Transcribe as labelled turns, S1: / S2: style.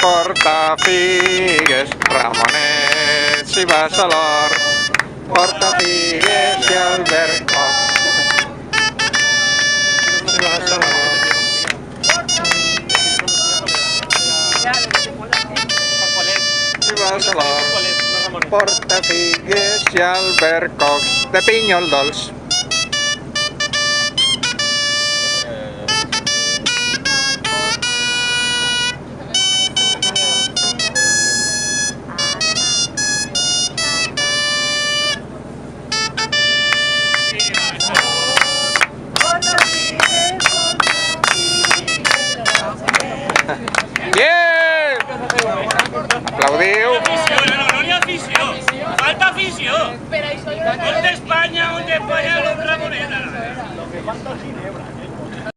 S1: Porta figues, Ramonet, si vas a l'hort. Porta figues i albercocs, si vas a l'hort. Si vas a l'hort, porta figues i albercocs de pinyol dolç. Bien! Aplaudiu.
S2: No hi ha afició, falta afició. On d'Espanya, los Ramoneta.